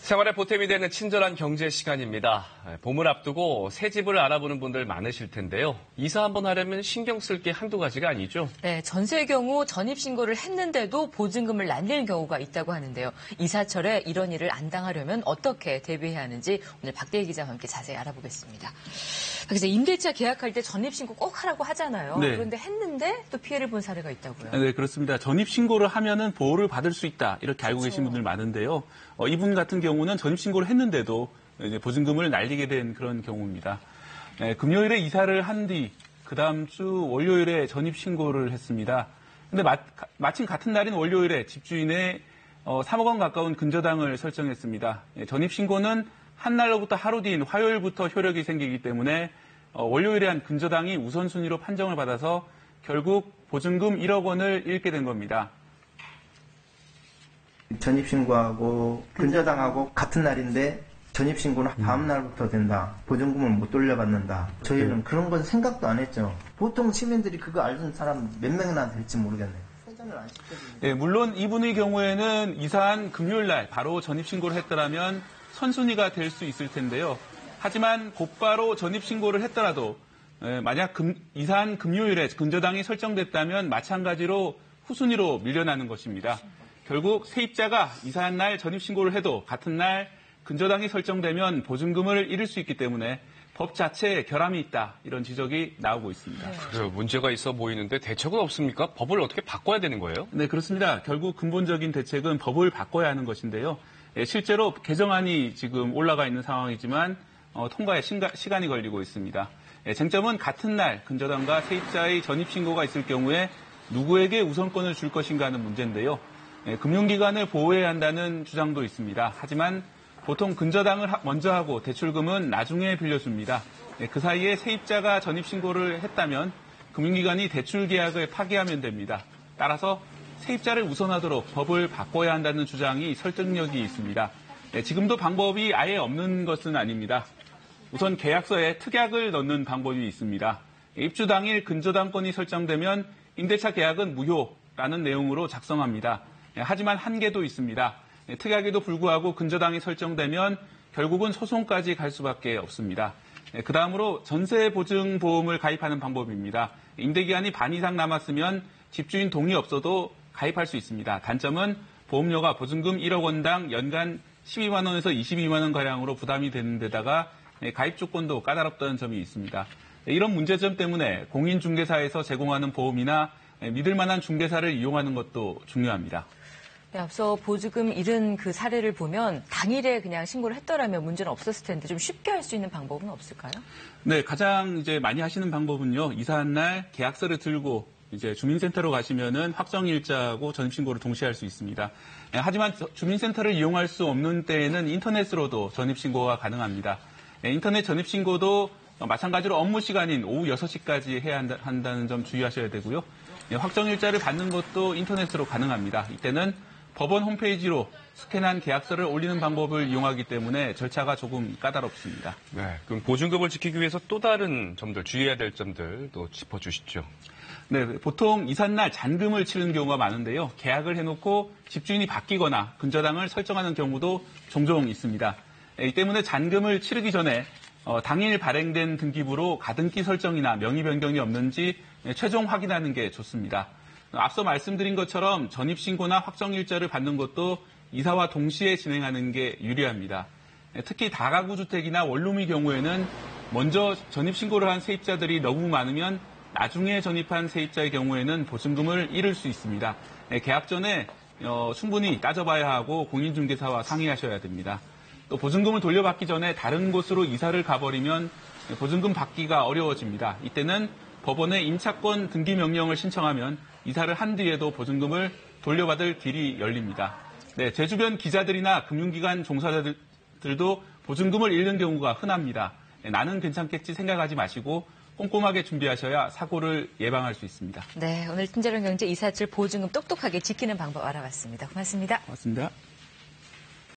생활에 보탬이 되는 친절한 경제 시간입니다. 봄을 앞두고 새 집을 알아보는 분들 많으실 텐데요. 이사 한번 하려면 신경 쓸 게 한두 가지가 아니죠. 네, 전세의 경우 전입신고를 했는데도 보증금을 날리는 경우가 있다고 하는데요. 이사철에 이런 일을 안 당하려면 어떻게 대비해야 하는지 오늘 박대희 기자와 함께 자세히 알아보겠습니다. 박 기자, 임대차 계약할 때 전입신고 꼭 하라고 하잖아요. 네. 그런데 했는데 또 피해를 본 사례가 있다고요. 네, 그렇습니다. 전입신고를 하면은 보호를 받을 수 있다. 이렇게 알고 계신 분들 많은데요. 이분 같은 경우는 전입신고를 했는데도 이제 보증금을 날리게 된 그런 경우입니다. 금요일에 이사를 한 뒤 그 다음 주 월요일에 전입신고를 했습니다. 근데 마침 같은 날인 월요일에 집주인의 3억 원 가까운 근저당을 설정했습니다. 전입신고는 한 날로부터 하루 뒤인 화요일부터 효력이 생기기 때문에 월요일에 한 근저당이 우선순위로 판정을 받아서 결국 보증금 1억 원을 잃게 된 겁니다. 전입신고하고 근저당하고 같은 날인데 전입신고는 다음 날부터 된다. 보증금을 못 돌려받는다. 저희는 그런 건 생각도 안 했죠. 보통 시민들이 그거 알던 사람 몇 명이나 될지 모르겠네요. 회전을 안 시켜주는. 네, 물론 이분의 경우에는 이사한 금요일 날 바로 전입신고를 했더라면 선순위가 될 수 있을 텐데요. 하지만 곧바로 전입신고를 했더라도 만약 이사한 금요일에 근저당이 설정됐다면 마찬가지로 후순위로 밀려나는 것입니다. 결국 세입자가 이사한 날 전입신고를 해도 같은 날 근저당이 설정되면 보증금을 잃을 수 있기 때문에 법 자체에 결함이 있다. 이런 지적이 나오고 있습니다. 그래요. 문제가 있어 보이는데 대책은 없습니까? 법을 어떻게 바꿔야 되는 거예요? 네, 그렇습니다. 결국 근본적인 대책은 법을 바꿔야 하는 것인데요. 실제로 개정안이 지금 올라가 있는 상황이지만 통과에 시간이 걸리고 있습니다. 쟁점은 같은 날 근저당과 세입자의 전입신고가 있을 경우에 누구에게 우선권을 줄 것인가 하는 문제인데요. 금융기관을 보호해야 한다는 주장도 있습니다. 하지만 보통 근저당을 먼저 하고 대출금은 나중에 빌려줍니다. 그 사이에 세입자가 전입신고를 했다면 금융기관이 대출 계약을 파기하면 됩니다. 따라서 세입자를 우선하도록 법을 바꿔야 한다는 주장이 설득력이 있습니다. 지금도 방법이 아예 없는 것은 아닙니다. 우선 계약서에 특약을 넣는 방법이 있습니다. 입주 당일 근저당권이 설정되면 임대차 계약은 무효라는 내용으로 작성합니다. 하지만 한계도 있습니다. 특약에도 불구하고 근저당이 설정되면 결국은 소송까지 갈 수밖에 없습니다. 그 다음으로 전세보증보험을 가입하는 방법입니다. 임대기간이 반 이상 남았으면 집주인 동의 없어도 가입할 수 있습니다. 단점은 보험료가 보증금 1억 원당 연간 12만 원에서 22만 원가량으로 부담이 되는 데다가 가입 조건도 까다롭다는 점이 있습니다. 이런 문제점 때문에 공인중개사에서 제공하는 보험이나 믿을 만한 중개사를 이용하는 것도 중요합니다. 네, 앞서 보증금 잃은 그 사례를 보면 당일에 그냥 신고를 했더라면 문제는 없었을 텐데 좀 쉽게 할 수 있는 방법은 없을까요? 네, 가장 이제 많이 하시는 방법은요. 이사한 날 계약서를 들고 이제 주민센터로 가시면은 확정일자하고 전입신고를 동시에 할 수 있습니다. 하지만 주민센터를 이용할 수 없는 때에는 인터넷으로도 전입신고가 가능합니다. 인터넷 전입신고도 마찬가지로 업무 시간인 오후 6시까지 해야 한다는 점 주의하셔야 되고요. 확정일자를 받는 것도 인터넷으로 가능합니다. 이때는 법원 홈페이지로 스캔한 계약서를 올리는 방법을 이용하기 때문에 절차가 조금 까다롭습니다. 네, 그럼 보증금을 지키기 위해서 또 다른 점들, 주의해야 될 점들도 짚어주시죠. 네, 보통 이삿날 잔금을 치르는 경우가 많은데요. 계약을 해놓고 집주인이 바뀌거나 근저당을 설정하는 경우도 종종 있습니다. 이 때문에 잔금을 치르기 전에 당일 발행된 등기부로 가등기 설정이나 명의 변경이 없는지 최종 확인하는 게 좋습니다. 앞서 말씀드린 것처럼 전입신고나 확정일자를 받는 것도 이사와 동시에 진행하는 게 유리합니다. 특히 다가구 주택이나 원룸의 경우에는 먼저 전입신고를 한 세입자들이 너무 많으면 나중에 전입한 세입자의 경우에는 보증금을 잃을 수 있습니다. 계약 전에 충분히 따져봐야 하고 공인중개사와 상의하셔야 됩니다. 또 보증금을 돌려받기 전에 다른 곳으로 이사를 가버리면 보증금 받기가 어려워집니다. 이때는 법원에 임차권 등기 명령을 신청하면 이사를 한 뒤에도 보증금을 돌려받을 길이 열립니다. 네, 제 주변 기자들이나 금융기관 종사자들도 보증금을 잃는 경우가 흔합니다. 나는 괜찮겠지 생각하지 마시고 꼼꼼하게 준비하셔야 사고를 예방할 수 있습니다. 네, 오늘 친절한 경제 이사철 보증금 똑똑하게 지키는 방법 알아봤습니다. 고맙습니다. 고맙습니다.